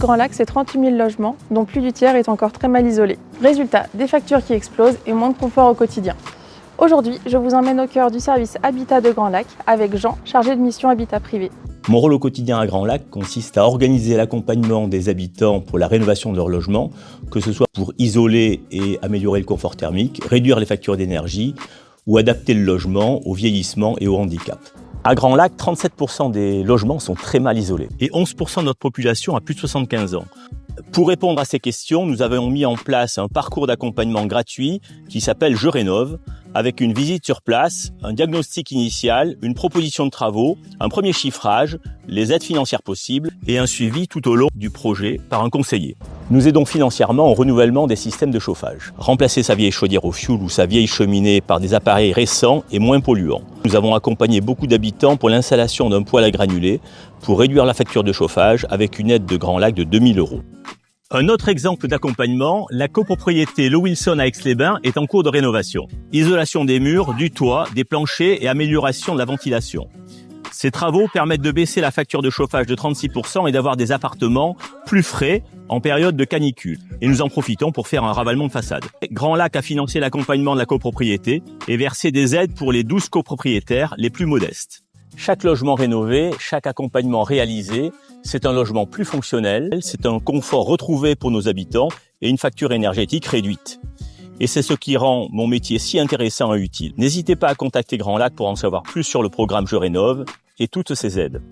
Grand Lac, c'est 38 000 logements, dont plus du tiers est encore très mal isolé. Résultat, des factures qui explosent et moins de confort au quotidien. Aujourd'hui, je vous emmène au cœur du service Habitat de Grand Lac avec Jean, chargé de mission Habitat privé. Mon rôle au quotidien à Grand Lac consiste à organiser l'accompagnement des habitants pour la rénovation de leur logement, que ce soit pour isoler et améliorer le confort thermique, réduire les factures d'énergie ou adapter le logement au vieillissement et au handicap. À Grand Lac, 37% des logements sont très mal isolés et 11% de notre population a plus de 75 ans. Pour répondre à ces questions, nous avons mis en place un parcours d'accompagnement gratuit qui s'appelle Je Rénove, avec une visite sur place, un diagnostic initial, une proposition de travaux, un premier chiffrage, les aides financières possibles et un suivi tout au long du projet par un conseiller. Nous aidons financièrement au renouvellement des systèmes de chauffage. Remplacer sa vieille chaudière au fioul ou sa vieille cheminée par des appareils récents et moins polluants. Nous avons accompagné beaucoup d'habitants pour l'installation d'un poêle à granulés pour réduire la facture de chauffage avec une aide de Grand Lac de 2 000 €. Un autre exemple d'accompagnement, la copropriété Le Wilson à Aix-les-Bains est en cours de rénovation. Isolation des murs, du toit, des planchers et amélioration de la ventilation. Ces travaux permettent de baisser la facture de chauffage de 36% et d'avoir des appartements plus frais en période de canicule. Et nous en profitons pour faire un ravalement de façade. Grand Lac a financé l'accompagnement de la copropriété et versé des aides pour les 12 copropriétaires les plus modestes. Chaque logement rénové, chaque accompagnement réalisé, c'est un logement plus fonctionnel, c'est un confort retrouvé pour nos habitants et une facture énergétique réduite. Et c'est ce qui rend mon métier si intéressant et utile. N'hésitez pas à contacter Grand Lac pour en savoir plus sur le programme Je Rénove et toutes ses aides.